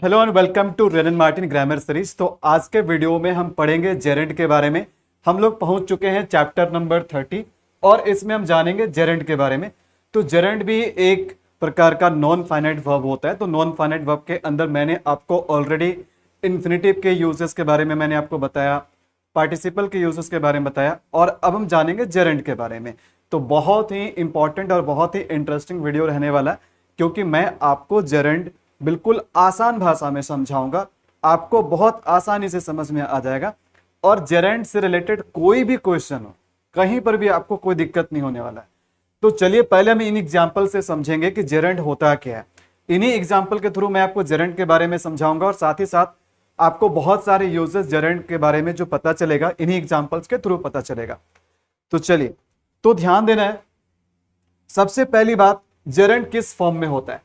Hello and welcome to Wren and Martin grammar series. तो आज के वीडियो में हम पढ़ेंगे जेरेंड के बारे में। हम लोग पहुंच चुके हैं चैप्टर नंबर 30 और इसमें हम जानेंगे जेरेंड के बारे में। तो जेरेंड भी एक प्रकार का नॉन फाइनाइट वर्ब होता है। तो नॉन फाइनाइट वर्ब के अंदर मैंने आपको ऑलरेडी इन्फिनेटिव के यूजेस के बारे में मैंने आपको बताया, पार्टिसिपल के यूजेस के बारे में बताया, और अब हम जानेंगे जेरेंड के बारे में। तो बहुत ही इंपॉर्टेंट और बहुत ही इंटरेस्टिंग वीडियो रहने वाला है, क्योंकि मैं आपको जेरेंड बिल्कुल आसान भाषा में समझाऊंगा, आपको बहुत आसानी से समझ में आ जाएगा। और जेरेंड से रिलेटेड कोई भी क्वेश्चन हो, कहीं पर भी आपको कोई दिक्कत नहीं होने वाला है। तो चलिए पहले हम इन एग्जाम्पल से समझेंगे कि जेरेंड होता क्या है। इन्हीं एग्जाम्पल के थ्रू मैं आपको जेरेंड के बारे में समझाऊंगा और साथ ही साथ आपको बहुत सारे यूजेस जेरेंड के बारे में जो पता चलेगा इन्हीं एग्जाम्पल्स के थ्रू पता चलेगा। तो चलिए, तो ध्यान देना है। सबसे पहली बात, जेरेंड किस फॉर्म में होता है?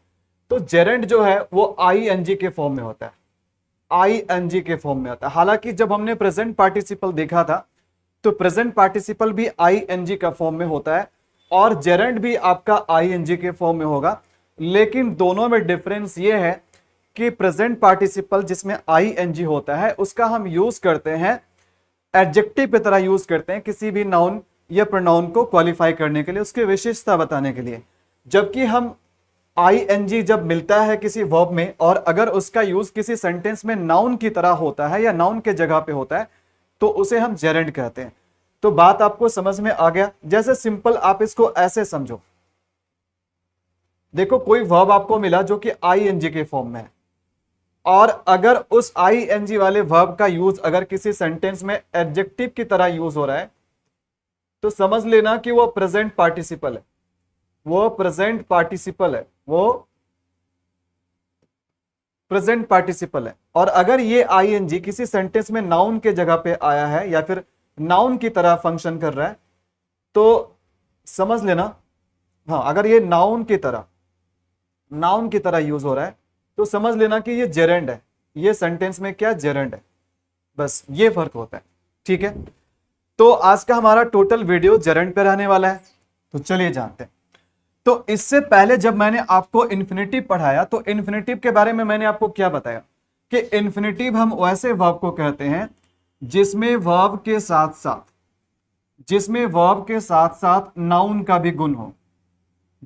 तो जेरेंड जो है वो आईएनजी के फॉर्म में होता है। आईएनजी के फॉर्म में होता है। हालांकि जब हमने प्रेजेंट पार्टिसिपल देखा था तो प्रेजेंट पार्टिसिपल भी आईएनजी का फॉर्म में होता है और जेरेंड भी आपका आईएनजी के फॉर्म में होगा। लेकिन दोनों में डिफरेंस ये है कि प्रेजेंट पार्टिसिपल जिसमें आईएनजी होता है उसका हम यूज करते हैं एडजेक्टिव की तरह यूज करते हैं किसी भी नाउन या प्रोनाउन को क्वालिफाई करने के लिए, उसकी विशेषता बताने के लिए। जबकि हम आईएनजी जब मिलता है किसी वर्ब में और अगर उसका यूज किसी सेंटेंस में नाउन की तरह होता है या नाउन के जगह पे होता है तो उसे हम जेरेंड कहते हैं। तो बात आपको समझ में आ गया? जैसे सिंपल आप इसको ऐसे समझो, देखो कोई वर्ब आपको मिला जो कि आईएनजी के फॉर्म में है और अगर उस आईएनजी वाले वर्ब का यूज अगर किसी सेंटेंस में एडजेक्टिव की तरह यूज हो रहा है तो समझ लेना कि वो प्रेजेंट पार्टिसिपल है। वो प्रेजेंट पार्टिसिपल है, वो प्रेजेंट पार्टिसिपल है। और अगर ये आईएनजी किसी सेंटेंस में नाउन के जगह पे आया है या फिर नाउन की तरह फंक्शन कर रहा है तो समझ लेना, हाँ, अगर ये नाउन की तरह यूज हो रहा है तो समझ लेना कि ये जेरेंड है। ये सेंटेंस में क्या जेरेंड है, बस ये फर्क होता है। ठीक है, तो आज का हमारा टोटल वीडियो जेरेंड पे रहने वाला है। तो चलिए जानते हैं। तो इससे पहले जब मैंने आपको इन्फिनेटिव पढ़ाया तो इन्फिनेटिव के बारे में मैंने आपको क्या बताया कि इन्फिनेटिव हम वैसे वर्ब को कहते हैं जिसमें वर्ब के साथ साथ नाउन का भी गुण हो।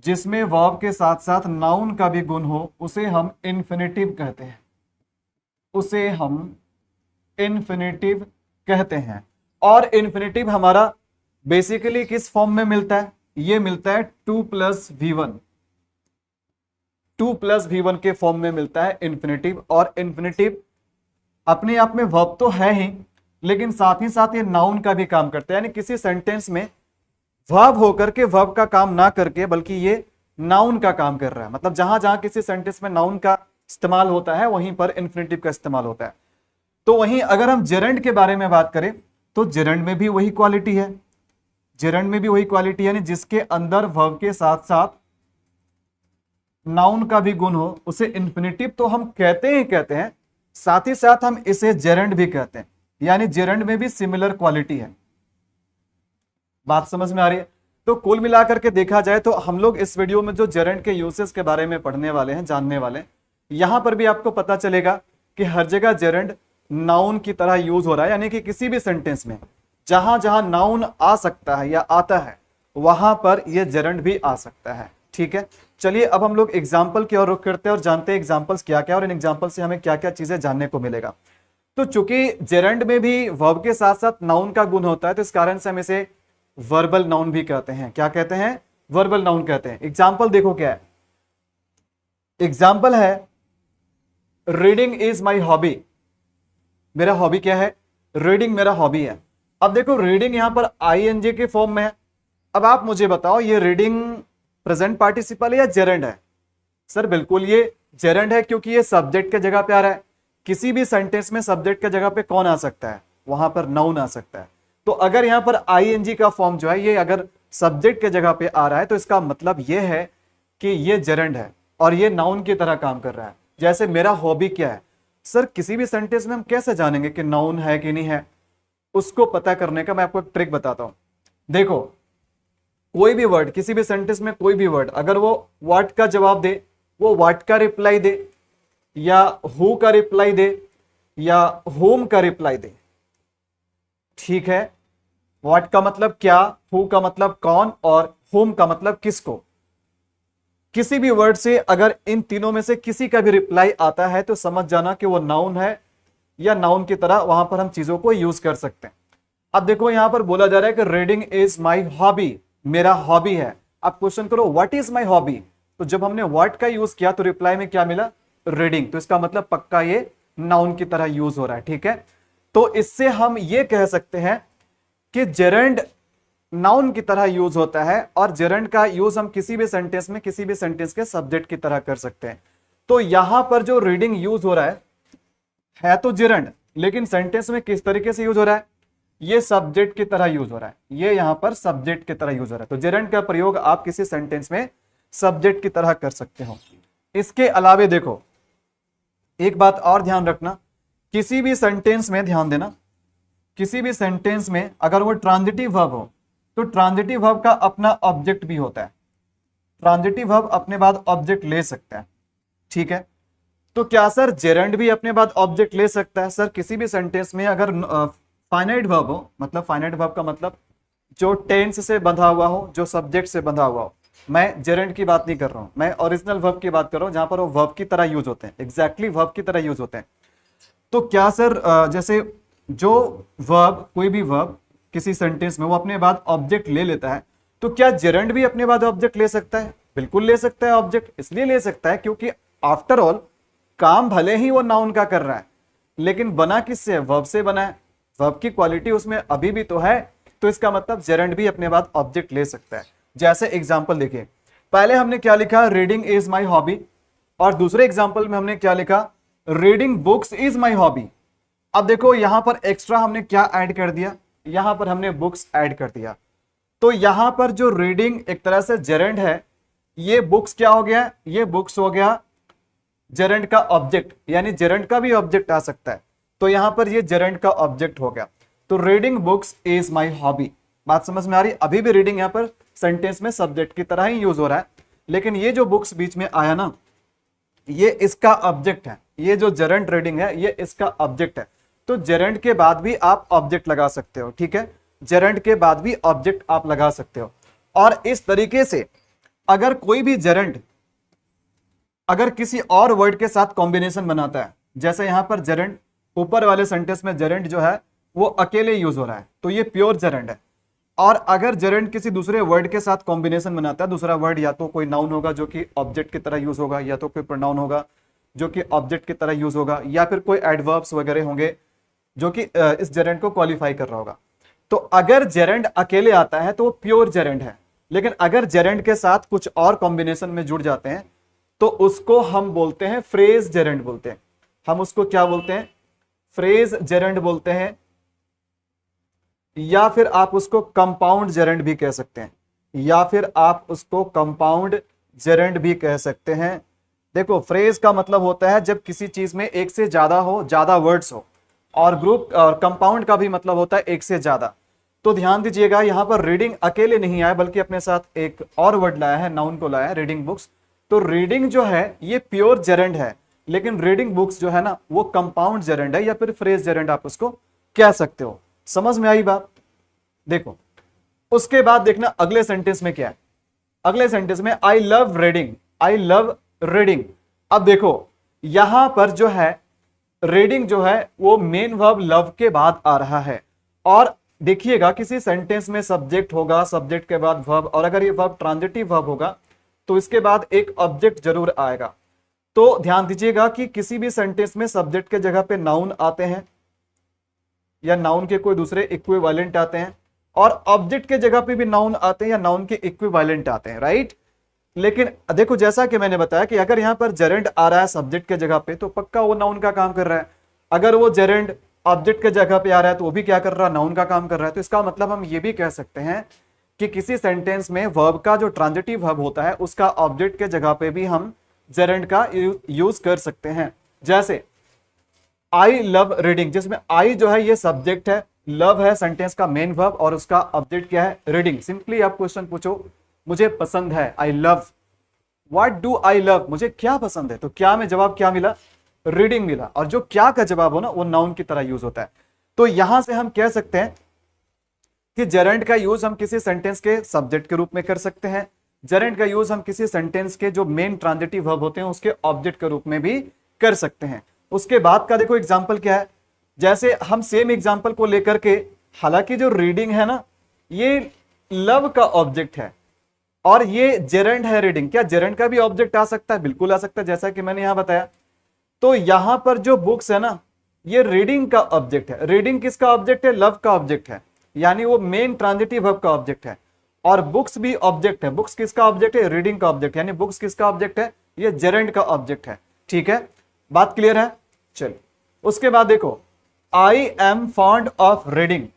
जिसमें वर्ब के साथ साथ नाउन का भी गुण हो उसे हम इन्फिनेटिव कहते हैं। उसे हम इन्फिनेटिव कहते हैं। और इन्फिनेटिव हमारा बेसिकली किस फॉर्म में मिलता है? ये मिलता है 2+V1 के फॉर्म में मिलता है इन्फिनेटिव। और इन्फिनेटिव अपने आप में वर्ब तो है ही, लेकिन साथ ही साथ ये नाउन का भी काम करता है। यानी किसी सेंटेंस में वर्ब होकर के वर्ब का काम ना करके बल्कि ये नाउन का काम कर रहा है। मतलब जहां जहां किसी सेंटेंस में नाउन का इस्तेमाल होता है वहीं पर इन्फिनेटिव का इस्तेमाल होता है। तो वहीं अगर हम जेरेंड के बारे में बात करें तो जेरेंड में भी वही क्वालिटी है। जेरेंड में भी वही क्वालिटी यानी जिसके अंदर वर्ब के साथ साथ नाउन का भी गुण हो उसे इन्फिनेटिव तो हम कहते हैं, साथ ही साथ हम इसे जेरेंड भी कहते हैं। यानी जेरेंड में भी सिमिलर क्वालिटी है। बात समझ में आ रही है? तो कुल मिलाकर के देखा जाए तो हम लोग इस वीडियो में जो जेरेंड के यूसेस के बारे में पढ़ने वाले हैं, जानने वाले हैं, यहां पर भी आपको पता चलेगा कि हर जगह जेरेंड नाउन की तरह यूज हो रहा है। यानी कि किसी भी सेंटेंस में जहां जहां नाउन आ सकता है या आता है वहां पर यह जेरेंड भी आ सकता है। ठीक है, चलिए अब हम लोग एग्जाम्पल की ओर रुख करते हैं और जानते हैं एग्जाम्पल्स क्या क्या और इन एग्जाम्पल से हमें क्या क्या चीजें जानने को मिलेगा। तो चूंकि जेरेंड में भी वर्ब के साथ साथ नाउन का गुण होता है तो इस कारण से हम इसे वर्बल नाउन भी कहते हैं। क्या कहते हैं? वर्बल नाउन कहते हैं। एग्जाम्पल देखो क्या है। एग्जाम्पल है रीडिंग इज माई हॉबी। मेरा हॉबी क्या है? रीडिंग मेरा हॉबी है। अब देखो रीडिंग यहां पर आईएनजी के फॉर्म में है। अब आप मुझे बताओ ये रीडिंग प्रेजेंट पार्टिसिपल है या जेरेंड है? सर बिल्कुल ये जेरेंड है, क्योंकि ये सब्जेक्ट के जगह पे आ रहा है। किसी भी सेंटेंस में सब्जेक्ट के जगह पे कौन आ सकता है? वहां पर नाउन आ सकता है। तो अगर यहां पर आईएनजी का फॉर्म जो है ये अगर सब्जेक्ट के जगह पे आ रहा है तो इसका मतलब ये है कि ये जेरेंड है और ये नाउन की तरह काम कर रहा है। जैसे मेरा हॉबी क्या है? सर किसी भी सेंटेंस में हम कैसे जानेंगे कि नाउन है कि नहीं है? उसको पता करने का मैं आपको एक ट्रिक बताता हूं। देखो कोई भी वर्ड, किसी भी सेंटेंस में कोई भी वर्ड अगर वो व्हाट का जवाब दे, वो व्हाट का रिप्लाई दे, या हु का रिप्लाई दे या होम का रिप्लाई दे। ठीक है, व्हाट का मतलब क्या, हु का मतलब कौन और होम का मतलब किसको। किसी भी वर्ड से अगर इन तीनों में से किसी का भी रिप्लाई आता है तो समझ जाना कि वो नाउन है या नाउन की तरह वहां पर हम चीजों को यूज कर सकते हैं। अब देखो यहां पर बोला जा रहा है कि रीडिंग इज माई हॉबी, मेरा हॉबी है। अब क्वेश्चन करो व्हाट इज माई हॉबी, तो जब हमने व्हाट का यूज किया तो रिप्लाई में क्या मिला, रीडिंग। तो इसका मतलब पक्का ये नाउन की तरह यूज हो रहा है। ठीक है, तो इससे हम ये कह सकते हैं कि जेरेंड नाउन की तरह यूज होता है और जेरेंड का यूज हम किसी भी सेंटेंस में किसी भी सेंटेंस के सब्जेक्ट की तरह कर सकते हैं। तो यहां पर जो रीडिंग यूज हो रहा है तो जेरेंड, लेकिन सेंटेंस में किस तरीके से यूज हो रहा है, ये सब्जेक्ट की तरह यूज हो रहा है, ये यहां पर सब्जेक्ट की तरह यूज हो रहा है। तो जेरेंड का प्रयोग आप किसी सेंटेंस में सब्जेक्ट की तरह कर सकते हो। इसके अलावे देखो एक बात और ध्यान रखना, किसी भी सेंटेंस में ध्यान देना, किसी भी सेंटेंस में अगर वो ट्रांजिटिव वर्ब हो तो ट्रांजिटिव वर्ब का अपना ऑब्जेक्ट भी होता है। ट्रांजिटिव वर्ब अपने बाद ऑब्जेक्ट ले सकता है। ठीक है, तो क्या सर जेरेंड भी अपने बाद ऑब्जेक्ट ले सकता है? सर किसी भी सेंटेंस में अगर फाइनाइट वर्ब हो, मतलब फाइनाइट वर्ब का मतलब जो टेंस से बंधा हुआ हो, जो सब्जेक्ट से बंधा हुआ हो। मैं जेरेंड की बात नहीं कर रहा हूं, मैं ओरिजिनल वर्ब की बात कर रहा हूं जहां पर वो वर्ब की तरह यूज होते हैं, एग्जैक्टली वर्ब की तरह यूज होते हैं। तो क्या सर जैसे जो वर्ब, कोई भी वर्ब किसी सेंटेंस में वो अपने बाद ऑब्जेक्ट ले लेता है, तो क्या जेरेंड भी अपने बाद ऑब्जेक्ट ले सकता है? बिल्कुल ले सकता है ऑब्जेक्ट। इसलिए ले सकता है क्योंकि आफ्टर ऑल काम भले ही वो नाउन का कर रहा है, लेकिन बना किससे, वर्ब से बना है, वर्ब की क्वालिटी उसमें अभी भी तो है। तो इसका मतलब जेरेंड भी अपने बाद ऑब्जेक्ट ले सकता है। जैसे एग्जाम्पल देखिए, पहले हमने क्या लिखा, रीडिंग इज माई हॉबी, और दूसरे एग्जाम्पल में हमने क्या लिखा, reading books is my hobby. अब देखो यहां पर एक्स्ट्रा हमने क्या ऐड कर दिया, यहां पर हमने बुक्स ऐड कर दिया। तो यहां पर जो रीडिंग एक तरह से जेरेंड है, ये बुक्स क्या हो गया, ये बुक्स हो गया जेरेंड का ऑब्जेक्ट, यानी जेरेंड का भी ऑब्जेक्ट आ सकता है। तो यहां पर ये जेरेंड का ऑब्जेक्ट हो गया। तो reading books is my hobby, बात समझ में आ रही? अभी भी रीडिंग यहां पर सेंटेंस में सब्जेक्ट की तरह ही यूज हो रहा है, लेकिन ये जो बुक्स बीच में आया ना, ये इसका ऑब्जेक्ट है। ये जो जेरेंड रीडिंग है ये इसका ऑब्जेक्ट है। तो जेरेंड के बाद भी आप ऑब्जेक्ट लगा सकते हो। ठीक है, जेरेंड के बाद भी ऑब्जेक्ट आप लगा सकते हो। और इस तरीके से अगर कोई भी जेरेंड अगर किसी और वर्ड के साथ कॉम्बिनेशन बनाता है, जैसे यहां पर जेरेंड, ऊपर वाले सेंटेंस में जेरेंड जो है वो अकेले यूज हो रहा है, तो ये प्योर जेरेंड है। और अगर जेरेंड किसी दूसरे वर्ड के साथ कॉम्बिनेशन बनाता है, दूसरा वर्ड या तो कोई नाउन होगा जो कि ऑब्जेक्ट की तरह यूज होगा, या तो कोई प्रोनाउन होगा जो कि ऑब्जेक्ट की तरह यूज होगा, या फिर कोई एडवर्ब्स वगैरह होंगे जो कि इस जेरेंड को क्वालिफाई कर रहा होगा। तो अगर जेरेंड अकेले आता है तो वो प्योर जेरेंड है, लेकिन अगर जेरेंड के साथ कुछ और कॉम्बिनेशन में जुड़ जाते हैं तो उसको हम बोलते हैं फ्रेज जेरेंड बोलते हैं। हम उसको क्या बोलते हैं, फ्रेज जेरेंड बोलते हैं, या फिर आप उसको कंपाउंड जेरेंड भी कह सकते हैं, या फिर आप उसको कंपाउंड जेरेंड भी कह सकते हैं। देखो फ्रेज का मतलब होता है जब किसी चीज में एक से ज्यादा हो, ज्यादा वर्ड्स हो, और ग्रुप और कंपाउंड का भी मतलब होता है एक से ज्यादा। तो ध्यान दीजिएगा यहां पर रीडिंग अकेले नहीं आया, बल्कि अपने साथ एक और वर्ड लाया है, नाउन को लाया है, रीडिंग बुक्स। तो रीडिंग जो है ये प्योर जेरेंड है, लेकिन रीडिंग बुक्स जो है ना वो कंपाउंड जेरेंड है, या फिर फ्रेज जेरेंड आप उसको कह सकते हो। समझ में आई बात? देखो उसके बाद देखना अगले सेंटेंस में क्या है। अगले सेंटेंस में I love reading, I love reading. अब देखो यहां पर जो है रीडिंग जो है वो मेन वर्ब लव के बाद आ रहा है, और देखिएगा किसी सेंटेंस में सब्जेक्ट होगा, सब्जेक्ट के बाद वर्ब, और अगर ये वर्ब ट्रांजिटिव वर्ब होगा तो इसके बाद एक ऑब्जेक्ट जरूर आएगा। तो ध्यान दीजिएगा कि किसी भी सेंटेंस में सब्जेक्ट के जगह पे नाउन आते हैं, या नाउन के कोई दूसरे इक्विवेलेंट आते हैं, और ऑब्जेक्ट के जगह पे भी नाउन आते हैं या नाउन के इक्विवेलेंट आते हैं, राइट। लेकिन देखो जैसा कि मैंने बताया कि अगर यहां पर जेरेंड आ रहा है सब्जेक्ट के जगह पे तो पक्का वो नाउन का काम कर रहा है। अगर वो जेरेंड ऑब्जेक्ट के जगह पे आ रहा है तो वो भी क्या कर रहा है, नाउन का काम कर रहा है। तो इसका मतलब हम ये भी कह सकते हैं कि किसी सेंटेंस में वर्ब का जो ट्रांजिटिव वर्ब होता है उसका ऑब्जेक्ट के जगह पे भी हम जेरेंड का यूज कर सकते हैं। जैसे आई लव रीडिंग, जिसमें आई जो है ये सब्जेक्ट है, लव है सेंटेंस का मेन वर्ब, और उसका ऑब्जेक्ट क्या है, रीडिंग। सिंपली आप क्वेश्चन पूछो मुझे पसंद है, I love, what do I love, मुझे क्या पसंद है, तो क्या में जवाब क्या मिला, रीडिंग मिला, और जो क्या का जवाब हो ना वो नाउन की तरह यूज होता है। तो यहां से हम कह सकते हैं कि जेरेंड का यूज हम किसी सेंटेंस के सब्जेक्ट के रूप में कर सकते हैं, जेरेंड का यूज हम किसी सेंटेंस के जो मेन ट्रांजिटिव वर्ब होते हैं उसके ऑब्जेक्ट के रूप में भी कर सकते हैं। उसके बाद का देखो एग्जाम्पल क्या है, जैसे हम सेम एग्जाम्पल को लेकर के, हालांकि जो रीडिंग है ना ये लव का ऑब्जेक्ट है और ये जेरेंड है रीडिंग, क्या जेरेंड का भी ऑब्जेक्ट आ सकता है? बिल्कुल आ सकता है, जैसा कि मैंने यहां बताया। तो यहां पर जो बुक्स है ना ये रीडिंग का ऑब्जेक्ट है। रीडिंग किसका ऑब्जेक्ट है? लव का ऑब्जेक्ट है, यानी वो मेन ट्रांजिटिव वर्ब का ऑब्जेक्ट है। और बुक्स भी ऑब्जेक्ट है। बुक्स किसका ऑब्जेक्ट है? रीडिंग का ऑब्जेक्ट, यानी बुक्स किसका ऑब्जेक्ट है? ये जेरेंड का ऑब्जेक्ट है। ठीक है, बात क्लियर है? चलिए उसके बाद देखो, I am fond of reading,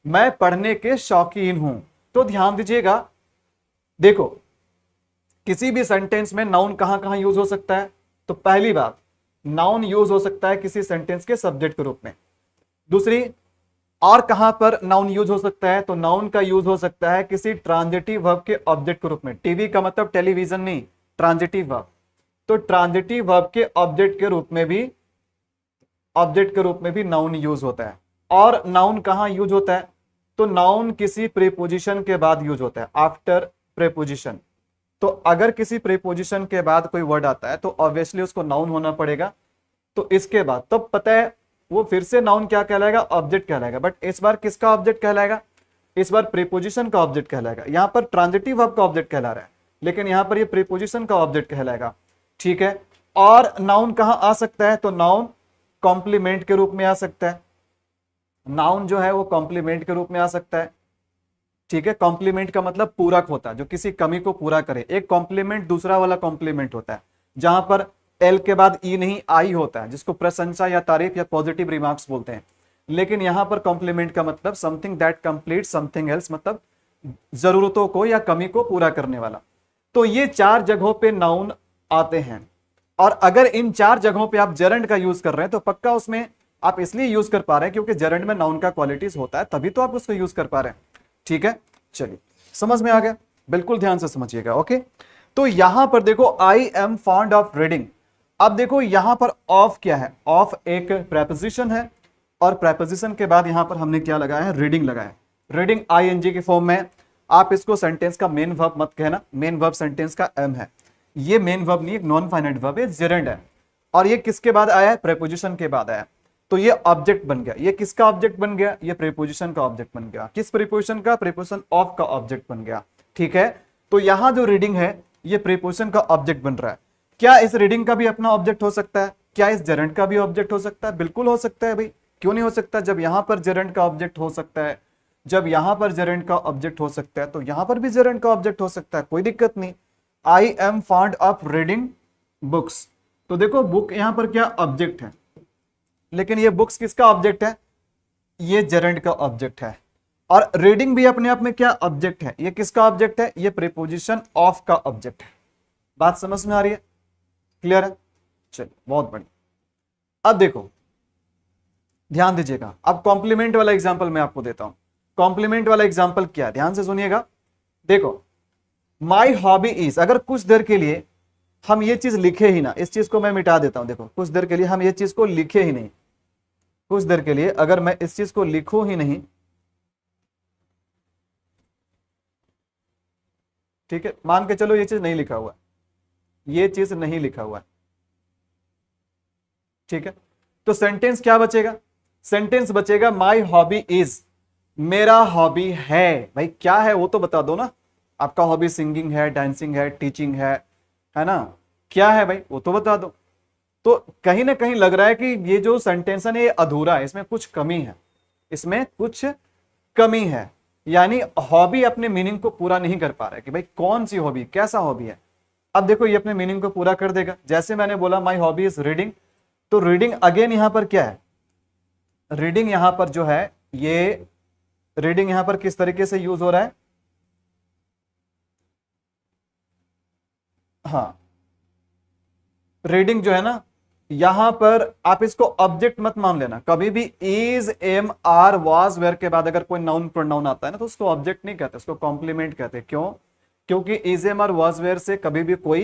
मैं पढ़ने के शौकीन हूं। तो ध्यान दीजिएगा, देखो किसी भी सेंटेंस में नाउन कहां कहां यूज हो सकता है? तो पहली बात, नाउन यूज हो सकता है किसी सेंटेंस के सब्जेक्ट के रूप में। दूसरी, और कहां पर नाउन यूज हो सकता है? तो नाउन का यूज हो सकता है किसी ट्रांजिटिव वर्ब के ऑब्जेक्ट के रूप में। टीवी का मतलब टेलीविजन नहीं, ट्रांजिटिव वर्ब। तो ट्रांजिटिव वर्ब के ऑब्जेक्ट के रूप में भी नाउन यूज होता है। और नाउन कहां यूज होता है? तो नाउन किसी प्रीपोजिशन के बाद यूज होता है, आफ्टर प्रीपोजिशन। तो अगर किसी प्रीपोजिशन के बाद कोई वर्ड आता है तो ऑब्वियसली उसको नाउन होना पड़ेगा। तो इसके बाद तब पता है वो फिर से नाउन क्या कहलाएगा? ऑब्जेक्ट कहलाएगा। बट इस बार किसका ऑब्जेक्ट कहलाएगा? इस बार प्रीपोजिशन का ऑब्जेक्ट कहलाएगा। यहां पर ट्रांजिटिव वर्ब का ऑब्जेक्ट कहला रहा है, लेकिन यहां पर ये प्रीपोजिशन का ऑब्जेक्ट कहलाएगा। ठीक है, और नाउन कहां आ सकता है? तो नाउन कॉम्प्लीमेंट के रूप में आ सकता है। नाउन जो है वो कॉम्प्लीमेंट के रूप में आ सकता है। ठीक है, कॉम्प्लीमेंट का मतलब पूरक होता है, जो किसी कमी को पूरा करे। एक कॉम्प्लीमेंट दूसरा वाला कॉम्प्लीमेंट होता है, जहां पर एल के बाद ई नहीं आई होता है, जिसको प्रशंसा या तारीफ या पॉजिटिव रिमार्क्स बोलते हैं। लेकिन यहां पर कॉम्प्लीमेंट का मतलब something that complete something else, मतलब जरूरतों को या कमी को पूरा करने वाला। तो ये 4 जगहों पे नाउन आते हैं, और अगर इन 4 जगहों पे आप जेरेंड का यूज कर रहे हैं तो पक्का उसमें आप इसलिए यूज कर पा रहे हैं क्योंकि जेरेंड में नाउन का क्वालिटीज होता है, तभी तो आप उसको यूज कर पा रहे हैं। ठीक है, चलिए समझ में आ गया? बिल्कुल ध्यान से समझिएगा। ओके, तो यहां पर देखो I am fond of reading. अब देखो यहां पर ऑफ क्या है? ऑफ एक प्रेपोजिशन है, और प्रेपोजिशन के बाद यहां पर हमने क्या लगाया है? रीडिंग लगाया है। रीडिंग आईएनजी के फॉर्म में। आप इसको सेंटेंस का मेन वर्ब मत कहना, मेन वर्ब सेंटेंस का एम है। ये मेन वर्ब नहीं, एक नॉन फाइनाइट वर्ब है, जेरेंड है। और ये किसके बाद आया है? प्रेपोजिशन के बाद आया। तो ये ऑब्जेक्ट बन गया। ये किसका ऑब्जेक्ट बन गया? ये प्रीपोजिशन का ऑब्जेक्ट बन गया। किस प्रीपोजिशन का? प्रीपोजिशन ऑफ का ऑब्जेक्ट बन गया। ठीक है, तो यहां जो रीडिंग है ये प्रीपोजिशन का ऑब्जेक्ट बन रहा है। क्या इस रीडिंग का भी अपना ऑब्जेक्ट हो सकता है? क्या इस जेरेंड का भी ऑब्जेक्ट हो सकता है? बिल्कुल हो सकता है भाई, क्यों नहीं हो सकता? जब यहां पर जेरेंड का ऑब्जेक्ट हो सकता है, जब यहां पर जेरेंड का ऑब्जेक्ट हो सकता है, तो यहां पर भी जेरेंड का ऑब्जेक्ट हो सकता है, कोई दिक्कत नहीं। I am fond of reading books. तो देखो बुक यहां पर क्या ऑब्जेक्ट है, लेकिन ये बुक्स किसका ऑब्जेक्ट है? ये जेरेंड का ऑब्जेक्ट है। और रीडिंग भी अपने आप में क्या ऑब्जेक्ट है? ये किसका ऑब्जेक्ट है? ये प्रीपोजिशन ऑफ का ऑब्जेक्ट है। बात समझ में आ रही है? क्लियर है? चलिए बहुत बढ़िया। अब देखो ध्यान दीजिएगा, अब कॉम्प्लीमेंट वाला एग्जांपल मैं आपको देता हूं। कॉम्प्लीमेंट वाला एग्जांपल क्या है? ध्यान से सुनिएगा। देखो माई हॉबी इज, अगर कुछ देर के लिए हम ये चीज लिखे ही ना, इस चीज को मैं मिटा देता हूं। देखो कुछ देर के लिए हम ये चीज को लिखे ही नहीं, कुछ देर के लिए अगर मैं इस चीज को लिखूं ही नहीं, ठीक है, मान के चलो ये चीज नहीं लिखा हुआ, ये चीज नहीं लिखा हुआ, ठीक है, तो सेंटेंस क्या बचेगा? सेंटेंस बचेगा माई हॉबी इज, मेरा हॉबी है। भाई क्या है वो तो बता दो ना। आपका हॉबी सिंगिंग है, डांसिंग है, टीचिंग है ना? क्या है भाई वो तो बता दो। तो कहीं ना कहीं लग रहा है कि ये जो सेंटेंस है ये अधूरा है, इसमें कुछ कमी है, इसमें कुछ कमी है। यानी हॉबी अपने मीनिंग को पूरा नहीं कर पा रहा है कि भाई कौन सी हॉबी, कैसा हॉबी है। अब देखो ये अपने मीनिंग को पूरा कर देगा। जैसे मैंने बोला माई हॉबी इज रीडिंग, तो रीडिंग अगेन यहां पर क्या है? रीडिंग यहां पर जो है, ये रीडिंग यहां पर किस तरीके से यूज हो रहा है? हाँ, रीडिंग जो है ना, यहां पर आप इसको ऑब्जेक्ट मत मान लेना कभी भी। Is, am, are, was, were के बाद अगर कोई नाउन प्रोनाउन आता है ना तो उसको ऑब्जेक्ट नहीं कहते, उसको कॉम्प्लीमेंट कहते। क्यों? क्योंकि is, am, are, was, were से कभी भी कोई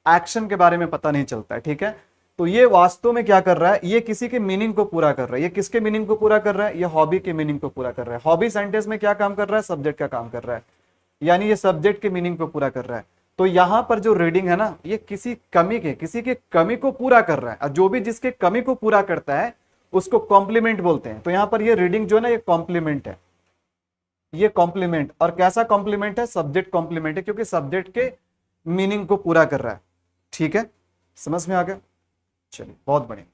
एक्शन के बारे में पता नहीं चलता है। ठीक है, तो ये वास्तव में क्या कर रहा है, ये किसी के मीनिंग को पूरा कर रहा है। ये किसके मीनिंग को पूरा कर रहा है, ये हॉबी के मीनिंग को पूरा कर रहा है। हॉबी सेंटेंस में क्या काम कर रहा है, सब्जेक्ट का काम कर रहा है, यानी ये सब्जेक्ट के मीनिंग को पूरा कर रहा है। तो यहां पर जो रीडिंग है ना, ये किसी के कमी को पूरा कर रहा है, और जो भी जिसके कमी को पूरा करता है उसको कॉम्प्लीमेंट बोलते हैं। तो यहां पर ये रीडिंग जो है ना, ये कॉम्प्लीमेंट है, ये कॉम्प्लीमेंट। और कैसा कॉम्प्लीमेंट है, सब्जेक्ट कॉम्प्लीमेंट है, क्योंकि सब्जेक्ट के मीनिंग को पूरा कर रहा है। ठीक है, समझ में आ गया, चलिए बहुत बढ़िया।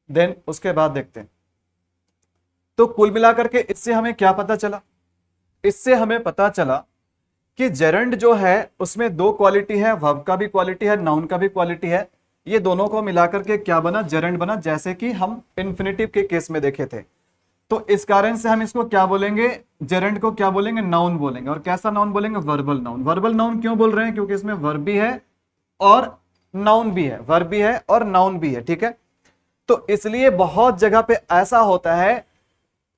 देन उसके बाद देखते हैं, तो कुल मिलाकर के इससे हमें क्या पता चला, इससे हमें पता चला कि जेरंड जो है उसमें दो क्वालिटी है, वर्ब का भी क्वालिटी है, नाउन का भी क्वालिटी है। ये दोनों को मिलाकर के क्या बना, जेरंड बना, जैसे कि हम इन्फिनेटिव के केस में देखे थे। तो इस कारण से हम इसको क्या बोलेंगे, जेरंड को क्या बोलेंगे, नाउन बोलेंगे। और कैसा नाउन बोलेंगे, वर्बल नाउन। वर्बल नाउन क्यों बोल रहे हैं, क्योंकि इसमें वर्ब भी है और नाउन भी है, वर्ब भी है और नाउन भी है। ठीक है, तो इसलिए बहुत जगह पे ऐसा होता है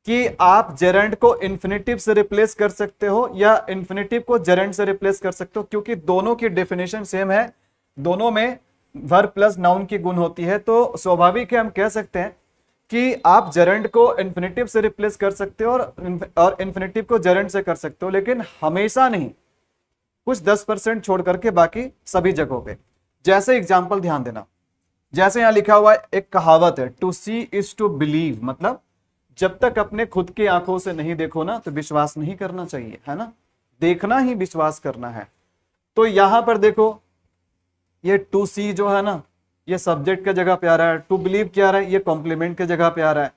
कि आप जेरंड को इन्फिनेटिव से रिप्लेस कर सकते हो या इन्फिनेटिव को जेरंड से रिप्लेस कर सकते हो, क्योंकि दोनों की डेफिनेशन सेम है, दोनों में वर्ब प्लस नाउन की गुण होती है। तो स्वाभाविक है, हम कह सकते हैं कि आप जेरंड को इन्फिनेटिव से रिप्लेस कर सकते हो और इन्फिनेटिव को जेरंड से कर सकते हो, लेकिन हमेशा नहीं, कुछ 10% छोड़ करके बाकी सभी जगहों पे। जैसे एग्जांपल ध्यान देना, जैसे यहां लिखा हुआ है, एक कहावत है, to see is to believe, मतलब जब तक अपने खुद की आंखों से नहीं देखो ना तो विश्वास नहीं करना चाहिए, है ना, देखना ही विश्वास करना है। तो यहां पर देखो, ये टू सी जो है ना, ये सब्जेक्ट के जगह पे आ रहा है, टू बिलीव क्या आ रहा है, ये कॉम्प्लीमेंट के जगह पे आ रहा है।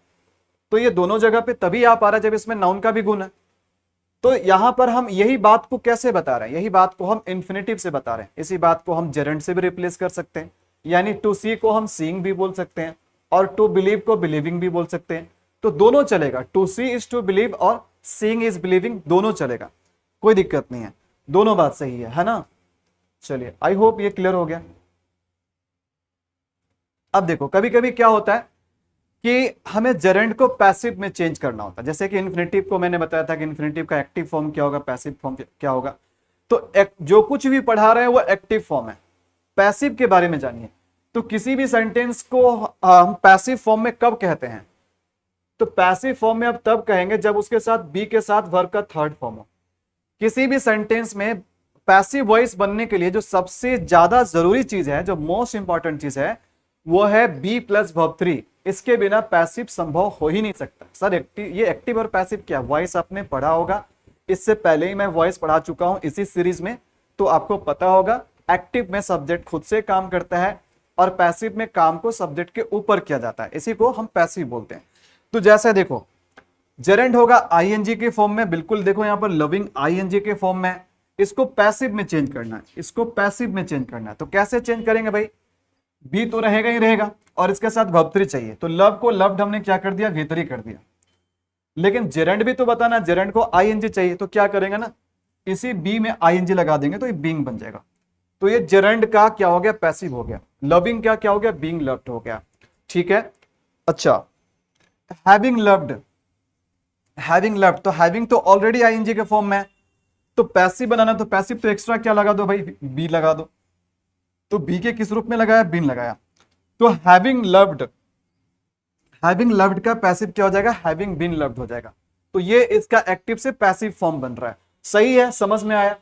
तो ये दोनों जगह पे तभी आ पा रहा है जब इसमें नाउन का भी गुण है। तो यहां पर हम यही बात को कैसे बता रहे हैं, यही बात को हम इन्फिनेटिव से बता रहे हैं। इसी बात को हम जेरंड से भी रिप्लेस कर सकते हैं, यानी टू सी को हम सीइंग भी बोल सकते हैं और टू बिलीव को बिलीविंग भी बोल सकते हैं। तो दोनों चलेगा, to see is to believe और सीइंग इज बिलीविंग, दोनों चलेगा, कोई दिक्कत नहीं है, दोनों बात सही है ना। चलिए, आई होप ये क्लियर हो गया। अब देखो, कभी कभी क्या होता है कि हमें जेरंड को पैसिव में चेंज करना होता है। जैसे कि इन्फिनेटिव को मैंने बताया था कि इन्फिनेटिव का एक्टिव फॉर्म क्या होगा, पैसिव फॉर्म क्या होगा। तो जो कुछ भी पढ़ा रहे हैं वो एक्टिव फॉर्म है। पैसिव के बारे में जानिए, तो किसी भी सेंटेंस को हम पैसिव फॉर्म में कब कहते हैं, तो पैसिव फॉर्म में अब तब कहेंगे जब उसके साथ बी के साथ वर्ब का थर्ड फॉर्म हो। किसी भी सेंटेंस में पैसिव वॉइस बनने के लिए जो सबसे ज्यादा जरूरी चीज है, जो मोस्ट इंपॉर्टेंट चीज है, वो है बी प्लस वर्ब 3। इसके बिना पैसिव संभव हो ही नहीं सकता। सर ये एक्टिव और पैसिव क्या, वॉइस आपने पढ़ा होगा, इससे पहले ही मैं वॉइस पढ़ा चुका हूं इसी सीरीज में, तो आपको पता होगा एक्टिव में सब्जेक्ट खुद से काम करता है और पैसिव में काम को सब्जेक्ट के ऊपर किया जाता है, इसी को हम पैसिव बोलते हैं। तो जैसे देखो, जेरंड होगा आईएनजी के फॉर्म में, बिल्कुल देखो यहां पर लविंग आईएनजी के फॉर्म में, इसको पैसिव में चेंज करना है, इसको पैसिव में चेंज करना है। तो कैसे चेंज करेंगे भाई, बी तो रहेगा ही रहेगा और इसके साथ वर्ब 3 चाहिए, तो लव को लव्ड हमने क्या कर दिया, V3 कर दिया। लेकिन जेरंड भी तो बताना, जेरंड को आईएनजी चाहिए, तो क्या करेंगे ना, इसी बी में आईएनजी लगा देंगे तो ये बीइंग बन जाएगा। तो ये जेरंड का क्या हो गया, पैसिव हो गया। लविंग क्या क्या हो गया, बीइंग लव्ड हो गया। ठीक है, अच्छा, हैविंग लव्ड, हैविंग लव्ड, तो हैविंग तो ऑलरेडी आईएनजी के फॉर्म में है, तो पैसिव बनाना, तो पैसिव तो एक्स्ट्रा क्या लगा दो भाई, बी लगा दो। तो बी के किस रूप में लगाया, बीन लगाया। तो हैविंग लव्ड, हैविंग लव्ड का पैसिव क्या हो जाएगा, हैविंग बीन लव्ड हो जाएगा। तो ये इसका एक्टिव से पैसिव फॉर्म बन रहा है। सही है, समझ में आया,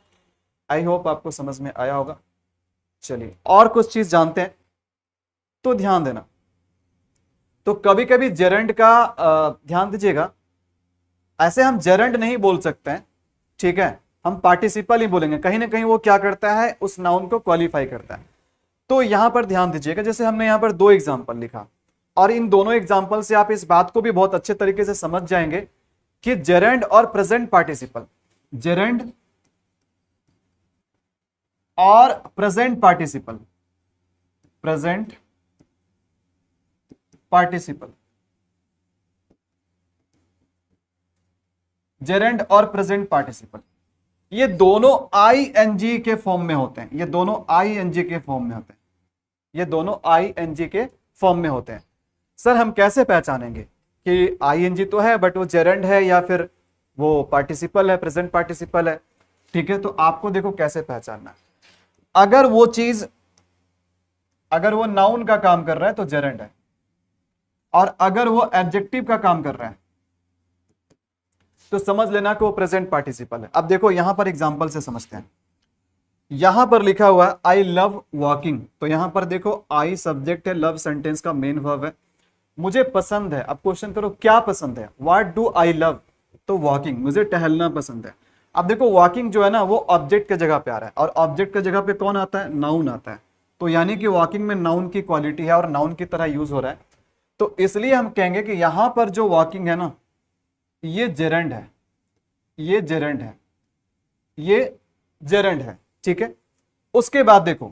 आई होप आपको समझ में आया होगा। चलिए और कुछ चीज जानते हैं, तो ध्यान देना। तो कभी कभी जेरंड का ध्यान दीजिएगा, ऐसे हम जेरंड नहीं बोल सकते हैं, ठीक है, हम पार्टिसिपल ही बोलेंगे। कहीं ना कहीं वो क्या करता है, उस नाउन को क्वालिफाई करता है। तो यहां पर ध्यान दीजिएगा, जैसे हमने यहां पर 2 एग्जाम्पल लिखा और इन दोनों एग्जाम्पल से आप इस बात को भी बहुत अच्छे तरीके से समझ जाएंगे कि जेरंड और प्रेजेंट पार्टिसिपल, जेरंड और present participle, present participle, gerund और प्रेजेंट पार्टिसिपल, ये दोनों आईएनजी के फॉर्म में होते हैं, ये दोनों आईएनजी के फॉर्म में होते हैं, ये दोनों आईएनजी के फॉर्म में होते हैं। सर हम कैसे पहचानेंगे कि आईएनजी तो है बट वो जेरंड है या फिर वो पार्टिसिपल है, प्रेजेंट पार्टिसिपल है। ठीक है, तो आपको देखो कैसे पहचानना है। अगर वो चीज अगर वो नाउन का काम कर रहा है तो जेरेंड है, और अगर वो एडजेक्टिव का काम कर रहा है तो समझ लेना कि वो प्रेजेंट पार्टिसिपल है। अब देखो यहां पर एग्जांपल से समझते हैं। यहां पर लिखा हुआ है आई लव वॉकिंग, तो यहां पर देखो आई सब्जेक्ट है, लव सेंटेंस का मेन वर्ब है। मुझे पसंद है, अब क्वेश्चन करो क्या पसंद है, व्हाट डू आई लव, तो वॉकिंग, मुझे टहलना पसंद है। अब देखो वॉकिंग जो है ना वो ऑब्जेक्ट के जगह पे आ रहा है, और ऑब्जेक्ट के जगह पे कौन आता है, नाउन आता है। तो यानी कि वॉकिंग में नाउन की क्वालिटी है और नाउन की तरह यूज हो रहा है, तो इसलिए हम कहेंगे कि यहां पर जो वॉकिंग है ना ये जेरेंड है, ये जेरेंड है, ये जेरेंड है, ठीक है। उसके बाद देखो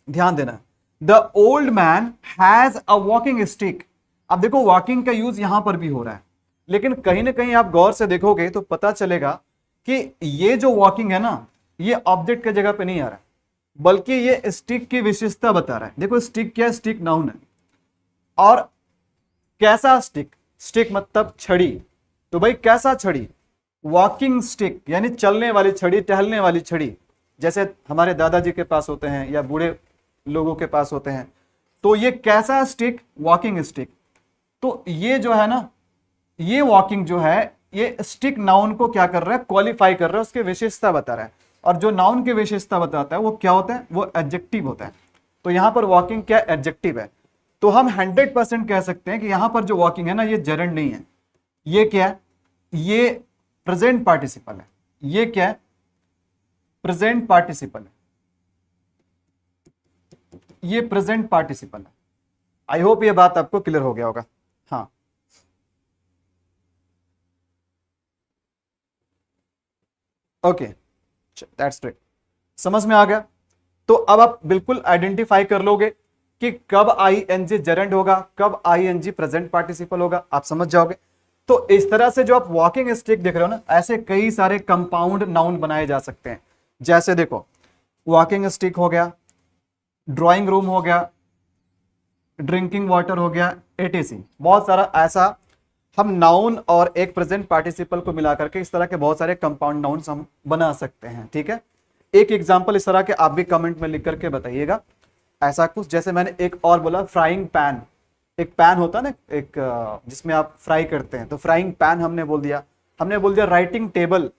ध्यान देना, the old man has a walking stick. अब देखो वॉकिंग का यूज यहां पर भी हो रहा है, लेकिन कहीं ना कहीं आप गौर से देखोगे तो पता चलेगा कि ये जो वॉकिंग है ना ये ऑब्जेक्ट के जगह पे नहीं आ रहा है, बल्कि ये स्टिक की विशेषता बता रहा है। देखो स्टिक क्या है, स्टिक नाउन है, और कैसा स्टिक, स्टिक मतलब छड़ी, तो भाई कैसा छड़ी, वॉकिंग स्टिक यानी चलने वाली छड़ी, टहलने वाली छड़ी, जैसे हमारे दादाजी के पास होते हैं या बूढ़े लोगों के पास होते हैं। तो ये कैसा स्टिक, वॉकिंग स्टिक। तो ये जो है ना ये वॉकिंग जो है ये स्टिक नाउन को क्या कर रहा है, क्वालिफाई कर रहा है, उसकी विशेषता बता रहा है। और जो नाउन की विशेषता बताता है वो क्या होता है, वो एडजेक्टिव होता है। तो यहां पर वॉकिंग क्या एडजेक्टिव है, तो हम 100% कह सकते हैं कि यहां पर जो वॉकिंग है ना ये जेरेंड नहीं है, ये क्या है, ये प्रेजेंट पार्टिसिपल है। ये क्या है, प्रेजेंट पार्टिसिपल है, ये प्रेजेंट पार्टिसिपल है। आई होप ये बात आपको क्लियर हो गया होगा। हाँ ओके, दैट्स ग्रेट, समझ में आ गया। तो अब आप बिल्कुल आइडेंटिफाई कर लोगे कि कब आईएनजी जेरेंड होगा, कब आईएनजी प्रेजेंट पार्टिसिपल होगा, आप समझ जाओगे। तो इस तरह से जो आप वॉकिंग स्टिक देख रहे हो ना, ऐसे कई सारे कंपाउंड नाउन बनाए जा सकते हैं। जैसे देखो वॉकिंग स्टिक हो गया, ड्राइंग रूम हो गया, ड्रिंकिंग वाटर हो गया, एटीसी, बहुत सारा ऐसा हम नाउन और एक प्रेजेंट पार्टिसिपल को मिलाकर के इस तरह के बहुत सारे कंपाउंड नाउन्स हम बना सकते हैं, ठीक है। एक एग्जांपल इस तरह के आप भी कमेंट में लिख करके बताइएगा। ऐसा कुछ जैसे मैंने एक और बोला फ्राइंग पैन, एक पैन होता है ना एक जिसमें आप फ्राई करते हैं, तो फ्राइंग पैन हमने बोल दिया। हमने बोल दिया राइटिंग टेबल,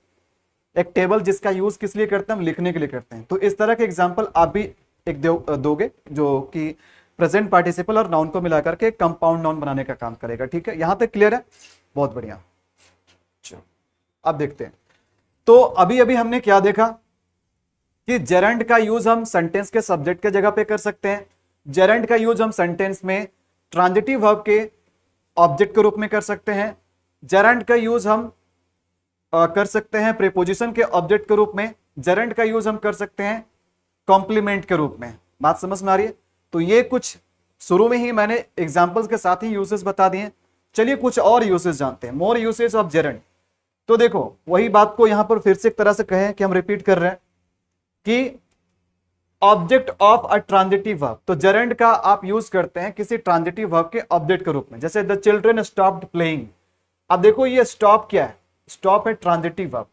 एक टेबल जिसका यूज किस लिए करते हैं, हम लिखने के लिए करते हैं। तो इस तरह के एग्जाम्पल आप भी एक दोगे जो कि प्रेजेंट पार्टिसिपल और नाउन को मिलाकर के कंपाउंड नाउन बनाने का काम करेगा, ठीक है। यहां तक क्लियर है, बहुत बढ़िया। चलो अब देखते हैं। तो अभी अभी हमने क्या देखा कि जेरेंड का यूज हम सेंटेंस के सब्जेक्ट के जगह पे कर सकते हैं, जेरेंड का यूज हम सेंटेंस में ट्रांजिटिव वर्ब के ऑब्जेक्ट के रूप में कर सकते हैं, जेरेंड का यूज हम कर सकते हैं प्रीपोजिशन के ऑब्जेक्ट के रूप में, जेरेंड का यूज हम कर सकते हैं कॉम्प्लीमेंट के रूप में। बात समझ में आ रही है। तो ये कुछ शुरू में ही मैंने एग्जांपल्स के साथ ही यूसेस बता दिए। चलिए कुछ और यूसेस जानते हैं, मोर यूसेस ऑफ जेरेंड। तो देखो वही बात को यहां पर फिर से एक तरह से कहें कि हम रिपीट कर रहे हैं कि object of a transitive verb, तो जेरेंड का आप यूज करते हैं किसी ट्रांजिटिव वर्ब के ऑब्जेक्ट के रूप में, जैसे द चिल्ड्रन स्टॉप्ड प्लेइंग। अब देखो ये स्टॉप क्या है, स्टॉप है ट्रांजिटिव वर्ब,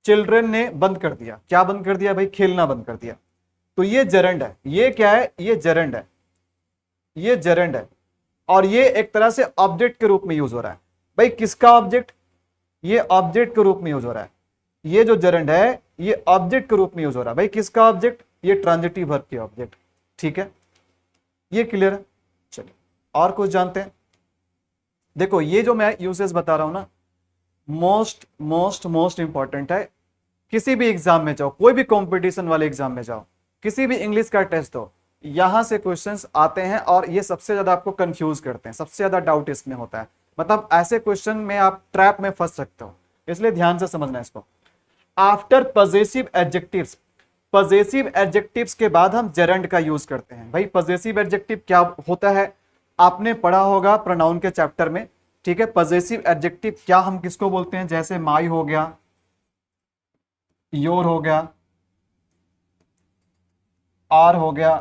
चिल्ड्रन ने बंद कर दिया, क्या बंद कर दिया भाई, खेलना बंद कर दिया, तो ये जेरेंड है। ये क्या है, ये जेरेंड है, ये जेरेंड है, और ये एक तरह से ऑब्जेक्ट के रूप में यूज हो रहा है। भाई किसका ऑब्जेक्ट, ये ऑब्जेक्ट के रूप में यूज हो रहा है। ये जो जेरेंड है ये ऑब्जेक्ट के रूप में यूज हो रहा है। भाई किसका ऑब्जेक्ट, ये ट्रांजिटिव वर्ब के ऑब्जेक्ट, ठीक है। ये क्लियर है। चलिए और कुछ जानते हैं। देखो ये जो मैं यूसेस बता रहा हूं ना, मोस्ट मोस्ट मोस्ट इंपॉर्टेंट है। किसी भी एग्जाम में जाओ, कोई भी कंपटीशन वाले एग्जाम में जाओ, किसी भी इंग्लिश का टेस्ट हो, यहां से क्वेश्चंस आते हैं और ये सबसे ज्यादा आपको कंफ्यूज करते हैं, सबसे ज्यादा डाउट इसमें होता है। मतलब ऐसे क्वेश्चन में आप ट्रैप में फंस सकते हो, इसलिए ध्यान से समझना इसको। After possessive adjectives, possessive adjectives के बाद हम जेरेंड का यूज करते हैं। भाई पजेसिव एडजेक्टिव क्या होता है, आपने पढ़ा होगा प्रोनाउन के चैप्टर में, ठीक है। पजेसिव एडजेक्टिव क्या हम किसको बोलते हैं, जैसे माई हो गया, योर हो गया, आर हो गया,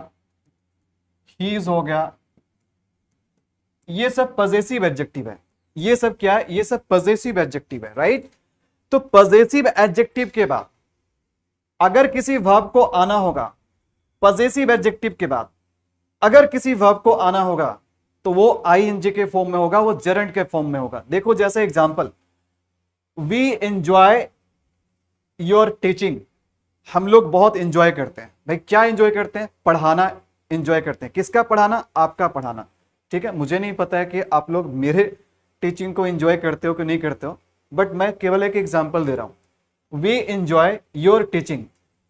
हीज हो गया, ये सब पजेसिव एडजेक्टिव है। ये सब क्या है, ये सब पजेसिव एडजेक्टिव है, राइट। तो पजेसिव एडजेक्टिव के बाद अगर किसी वर्ब को आना होगा पजेसिव एडजेक्टिव के बाद, अगर किसी वर्ब को आना होगा तो वो आईएनजी के फॉर्म में होगा, वो जेरेंड के फॉर्म में होगा। देखो जैसे example, we enjoy your teaching, हम लोग बहुत एंजॉय करते हैं। भाई क्या एंजॉय करते हैं? पढ़ाना एंजॉय करते हैं। किसका पढ़ाना? आपका पढ़ाना। ठीक है, मुझे नहीं पता है कि आप लोग मेरे टीचिंग को एंजॉय करते हो कि नहीं करते हो, बट मैं केवल एक एग्जांपल दे रहा हूं। We enjoy your teaching.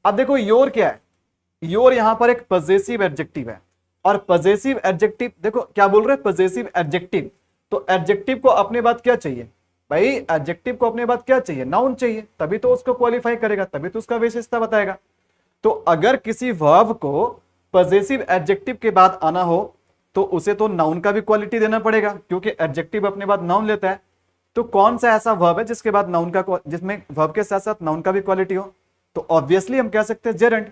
अब देखो योर क्या है? योर यहां पर एक पजेसिव एडजेक्टिव है, और पजेसिव एडजेक्टिव देखो क्या बोल रहे हैं, पजेसिव एडजेक्टिव। तो एडजेक्टिव को अपने बाद क्या चाहिए भाई? एडजेक्टिव को अपने बाद क्या चाहिए? नाउन चाहिए, तभी तो उसको क्वालिफाई करेगा, तभी तो उसका विशेषता बताएगा। तो अगर किसी वर्ब को पजेसिव एडजेक्टिव के बाद आना हो तो उसे तो नाउन का भी क्वालिटी देना पड़ेगा, क्योंकि एडजेक्टिव अपने बाद नाउन लेता है। तो कौन सा ऐसा वर्ब है जिसके बाद नाउन का, जिसमें वर्ब के साथ साथ नाउन का भी क्वालिटी हो? तो ऑब्वियसली हम कह सकते हैं जेरेंड।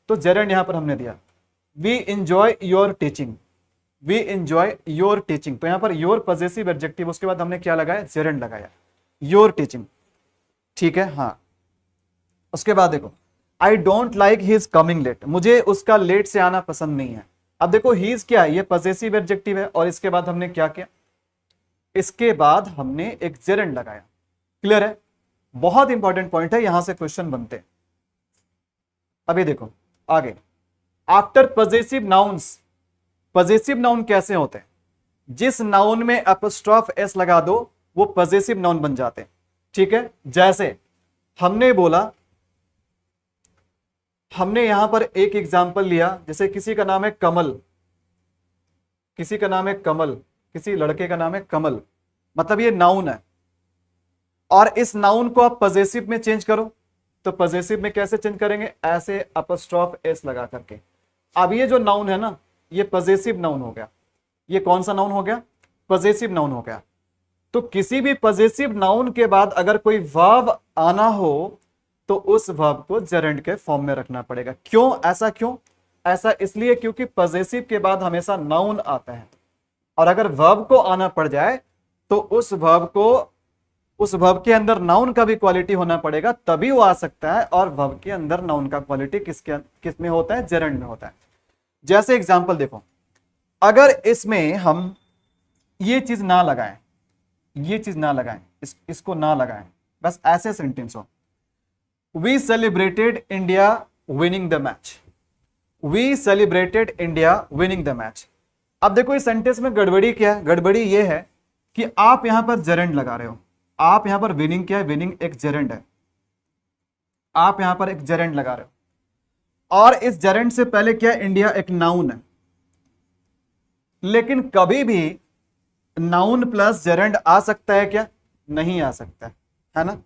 तो जेरेंड यहां पर हमने दिया, we enjoy your teaching, we enjoy your teaching. तो यहां पर योर पजेसिव एडजेक्टिव, उसके बाद हमने क्या लगाया? जेरेंड लगाया, योर टीचिंग। ठीक है, हाँ। उसके बाद देखो, I don't like his coming late, मुझे उसका लेट से आना पसंद नहीं है। अब देखो हीज क्या है? ये पजेसिव एडजेक्टिव है, और इसके बाद हमने क्या किया? इसके बाद हमने एक जेरेंड लगाया। क्लियर है? बहुत इंपॉर्टेंट पॉइंट है, यहां से क्वेश्चन बनते हैं। अभी देखो आगे, after possessive nouns, possessive noun कैसे होते हैं? जिस नाउन में अपस्ट्रॉफ एस लगा दो वो पजेसिव नाउन बन जाते हैं। ठीक है, जैसे हमने बोला, हमने यहां पर एक एग्जाम्पल लिया, जैसे किसी का नाम है कमल, किसी का नाम है कमल, किसी लड़के का नाम है कमल, मतलब ये नाउन है, और इस नाउन को आप पजेसिव में चेंज करो। तो पजेसिव में कैसे चेंज करेंगे? ऐसे अपस्ट्रॉफ एस लगा करके। अब ये जो नाउन है ना, ये पजेसिव नाउन हो गया। ये कौन सा नाउन हो गया? पजेसिव नाउन हो गया। तो किसी भी पजेसिव नाउन के बाद अगर कोई वर्ब आना हो तो उस वर्ब को जेरेंड के फॉर्म में रखना पड़ेगा। क्यों? ऐसा क्यों? ऐसा इसलिए क्योंकि पजेसिव के बाद हमेशा नाउन आता है, और अगर वर्ब को आना पड़ जाए तो उस वर्ब के अंदर नाउन का भी क्वालिटी होना पड़ेगा, तभी वो आ सकता है। और वर्ब के अंदर नाउन का क्वालिटी किस में होता है? जेरेंड में होता है। जैसे एग्जांपल देखो, अगर इसमें हम ये चीज ना लगाएं, ये चीज ना लगाएं, इसको ना लगाएं, बस ऐसे सेंटेंस हो, we celebrated India winning the match, we celebrated India winning the match. अब देखो इस सेंटेंस में गड़बड़ी क्या है? गड़बड़ी ये है कि आप यहां पर जेरेंड लगा रहे हो। आप यहां पर विनिंग क्या है? विनिंग एक जेरेंड है, आप यहां पर एक जेरेंड लगा रहे हो, और इस जेरेंड से पहले क्या? इंडिया एक नाउन है। लेकिन कभी भी नाउन प्लस जेरेंड आ सकता है क्या? नहीं आ सकता है ना।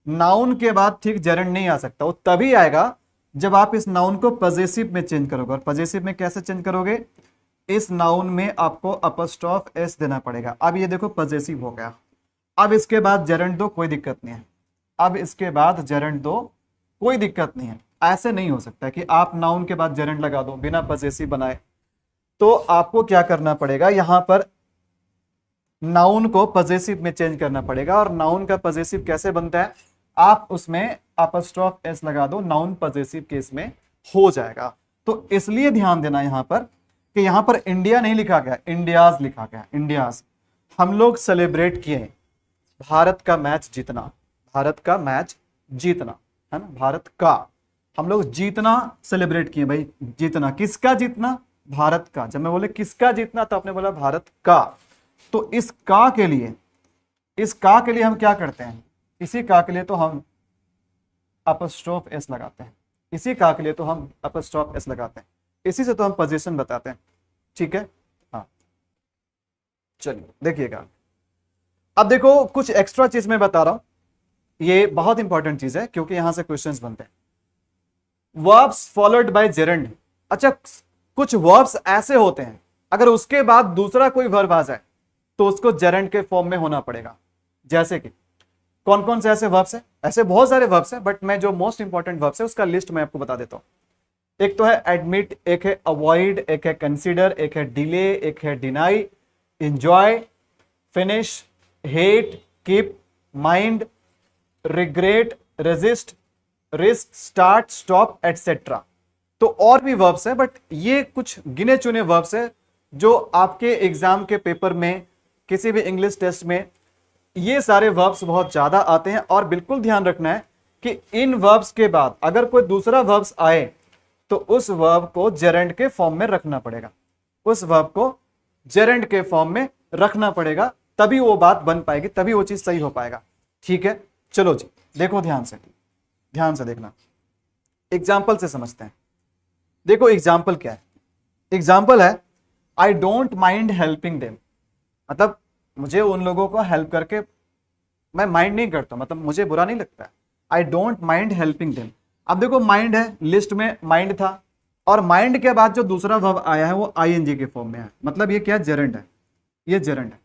नाउन के बाद ठीक जेरेंड नहीं आ सकता, वो तभी आएगा जब आप इस नाउन को पजेसिव में चेंज करोगे। और पजेसिव में कैसे चेंज करोगे? इस नाउन में आपको अपस्ट्रॉफ एस देना पड़ेगा। अब ये देखो पजेसिव हो गया। अब इसके बाद जेरेंड दो, कोई दिक्कत नहीं है। अब इसके बाद जेरेंड दो, कोई दिक्कत नहीं है। ऐसे नहीं हो सकता कि आप नाउन के बाद जेरेंड लगा दो बिना पजेसिव बनाए। तो आपको क्या करना पड़ेगा? यहां पर नाउन को पजेसिव में चेंज करना पड़ेगा। और नाउन का पजेसिव कैसे बनता है? आप उसमें अपस्ट्रॉफ एस लगा दो, नाउन पजेसिव केस में हो जाएगा। तो इसलिए ध्यान देना यहां पर कि यहां पर इंडिया नहीं लिखा गया, इंडियाज लिखा गया। इंडियाज, हम लोग सेलिब्रेट किए भारत का मैच जीतना, भारत का मैच जीतना, है ना, भारत का हम लोग जीतना सेलिब्रेट किए। भाई जीतना, किसका जीतना? भारत का। जब मैं बोले किसका जीतना तो आपने बोला भारत का। तो इस का के लिए, इस का के लिए हम क्या करते हैं? इसी का के लिए तो हम अपस्ट्रोफ एस लगाते हैं, इसी का के लिए तो हम अपस्ट्रोफ एस लगाते हैं, इसी से तो हम पोजीशन बताते हैं। ठीक है, हाँ चलिए देखिएगा। अब देखो कुछ एक्स्ट्रा चीज मैं बता रहा हूं, ये बहुत इंपॉर्टेंट चीज है क्योंकि यहां से क्वेश्चंस बनते हैं। Verbs followed by gerund. अच्छा, कुछ वर्ब्स ऐसे होते हैं अगर उसके बाद दूसरा कोई वर्ब आ जाए तो उसको जेरेंड के फॉर्म में होना पड़ेगा। जैसे कि कौन कौन से ऐसे वर्ब्स हैं? ऐसे बहुत सारे वर्ब्स हैं, बट मैं जो मोस्ट इंपॉर्टेंट वर्ब्स है उसका लिस्ट मैं आपको बता देता हूं। एक तो है एडमिट, एक है अवॉइड, एक है कंसीडर, एक है डिले, एक है deny, enjoy, finish, hate, keep, mind, regret, resist, risk, start, stop, etcetera. तो और भी वर्ब्स है, बट ये कुछ गिने चुने वर्ब्स है जो आपके एग्जाम के पेपर में, किसी भी इंग्लिश टेस्ट में ये सारे वर्ब्स बहुत ज्यादा आते हैं। और बिल्कुल ध्यान रखना है कि इन वर्ब्स के बाद अगर कोई दूसरा वर्ब्स आए तो उस वर्ब को जेरेंड के फॉर्म में रखना पड़ेगा, उस वर्ब को जेरेंड के फॉर्म में रखना पड़ेगा, तभी वो बात बन पाएगी, तभी वो चीज सही हो पाएगा। ठीक है, चलो जी देखो ध्यान से देखना, एग्जाम्पल से समझते हैं। देखो एग्जाम्पल क्या है, एग्जाम्पल है I don't mind helping them, मतलब मुझे उन लोगों को हेल्प करके मैं माइंड नहीं करता, मतलब मुझे बुरा नहीं लगता। I don't mind helping them. अब देखो माइंड है, लिस्ट में माइंड था, और माइंड के बाद जो दूसरा वर्ब आया है वो आईएनजी के फॉर्म में है, मतलब ये क्या, जेरेंड है, ये जेरेंड है।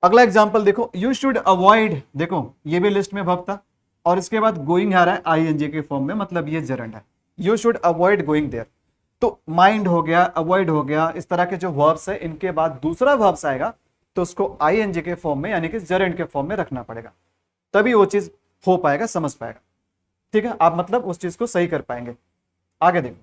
अगला एग्जांपल देखो, यू शुड अवॉइड, देखो ये भी लिस्ट में वर्ब था और इसके बाद गोइंग आ रहा है आईएनजी के फॉर्म में, मतलब ये जेरेंड है। You should avoid going there, तो माइंड हो गया, अवॉइड हो गया, इस तरह के जो वर्ब्स है इनके बाद दूसरा वर्ब्स आएगा तो उसको आईएनजी के फॉर्म में यानी कि जेरेंड के फॉर्म में रखना पड़ेगा, तभी वो चीज हो पाएगा, समझ पाएगा। ठीक है, आप मतलब उस चीज को सही कर पाएंगे। आगे देखो,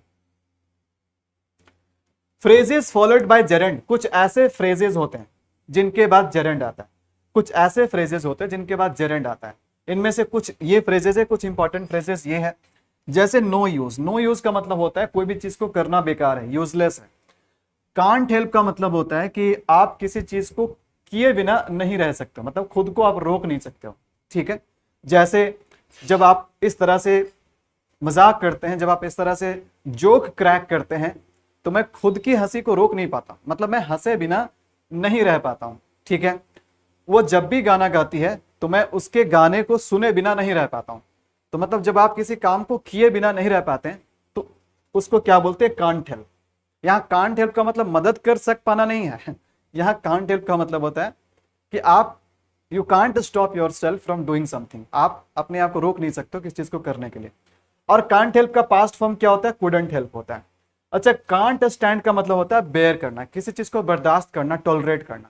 फ्रेजेस फॉलोड बाय जेरेंड, कुछ ऐसे फ्रेजेस होते हैं जिनके बाद जेरेंड आता है, कुछ ऐसे फ्रेजेस होते हैं जिनके बाद जेरेंड आता है। इनमें से कुछ ये फ्रेजेस है, कुछ इंपॉर्टेंट फ्रेजेस ये है, जैसे नो यूज। नो यूज का मतलब होता है कोई भी चीज को करना बेकार है, यूजलेस है। कांट हेल्प का मतलब होता है कि आप किसी चीज को किए बिना नहीं रह सकते, मतलब खुद को आप रोक नहीं सकते हो। ठीक है, जैसे जब आप इस तरह से मजाक करते हैं, जब आप इस तरह से जोक क्रैक करते हैं तो मैं खुद की हंसी को रोक नहीं पाता, मतलब मैं हंसे बिना नहीं रह पाता हूं। ठीक है, वो जब भी गाना गाती है तो मैं उसके गाने को सुने बिना नहीं रह पाता हूं। तो मतलब जब आप किसी काम को किए बिना नहीं रह पाते हैं तो उसको क्या बोलते हैं, कांट हेल्प। यहाँ कांट हेल्प का मतलब मदद कर सक पाना नहीं है, यहाँ कांट हेल्प का मतलब होता है कि आप you can't stop your self from doing something, आप अपने आप को रोक नहीं सकते हो किस चीज को करने के लिए। और कांट हेल्प का पास्ट फॉर्म क्या होता है, कुडंट हेल्प होता है। अच्छा, कांट स्टैंड का मतलब होता है बेयर करना, किसी चीज को बर्दाश्त करना, टॉलरेट करना,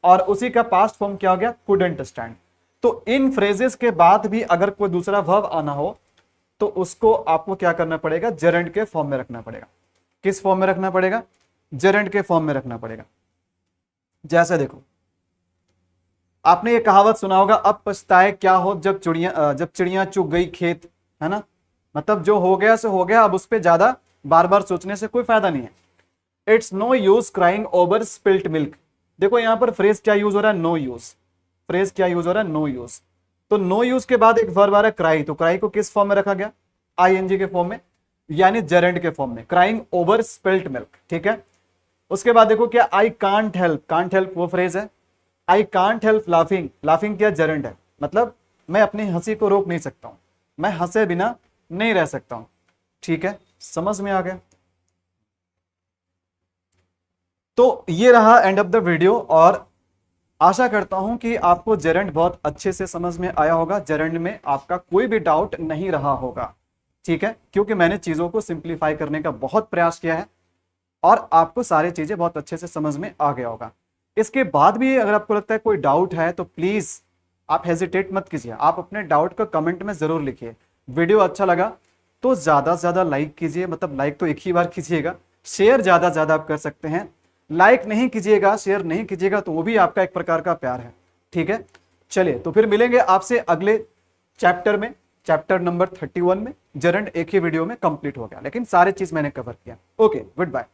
और उसी का पास्ट फॉर्म क्या हो गया, कुडंट स्टैंड। तो इन फ्रेजेस के बाद भी अगर कोई दूसरा वर्ब आना हो तो उसको आपको क्या करना पड़ेगा, जेरेंड के फॉर्म में रखना पड़ेगा। किस फॉर्म में रखना पड़ेगा, जेरेंड के फॉर्म में रखना पड़ेगा। जैसे देखो, आपने ये कहावत सुना होगा, अब पछताए क्या हो जब चिड़िया चुग गई खेत, है ना। मतलब जो हो गया सो हो गया, अब उस पर ज्यादा बार बार सोचने से कोई फायदा नहीं है। It's no use crying over spilt milk. देखो यहां पर फ्रेज क्या यूज हो रहा है, नो यूज। फ्रेज क्या यूज हो रहा है, नो यूज। तो नो यूज के बाद एक वर्ब आ रहा है क्राई, तो क्राई को किस फॉर्म में रखा गया, आईएनजी के फॉर्म में, यानी जेरेंड के फॉर्म में, क्राइंग ओवर स्पिल्ट मिल्क। ठीक है, उसके बाद देखो क्या, I can't help, can't help वो फ्रेज है। I can't help laughing, laughing क्या, जेरेंड है, मतलब मैं अपनी हंसी को रोक नहीं सकता हूं, मैं हंसे बिना नहीं रह सकता हूं। ठीक है, समझ में आ गया। तो ये रहा एंड ऑफ द वीडियो, और आशा करता हूं कि आपको जेरेंड बहुत अच्छे से समझ में आया होगा, जेरेंड में आपका कोई भी डाउट नहीं रहा होगा। ठीक है, क्योंकि मैंने चीजों को सिंप्लीफाई करने का बहुत प्रयास किया है और आपको सारी चीजें बहुत अच्छे से समझ में आ गया होगा। इसके बाद भी अगर आपको लगता है कोई डाउट है तो प्लीज आप हेजिटेट मत कीजिए, आप अपने डाउट को कमेंट में जरूर लिखिए। वीडियो अच्छा लगा तो ज्यादा से ज्यादा लाइक कीजिए, मतलब लाइक तो एक ही बार कीजिएगा, शेयर ज्यादा से ज्यादा आप कर सकते हैं। लाइक नहीं कीजिएगा, शेयर नहीं कीजिएगा तो वो भी आपका एक प्रकार का प्यार है। ठीक है, चलिए तो फिर मिलेंगे आपसे अगले चैप्टर में, चैप्टर नंबर 31 में। जेरेंड एक ही वीडियो में कंप्लीट हो गया, लेकिन सारे चीज मैंने कवर किया। Okay, good bye.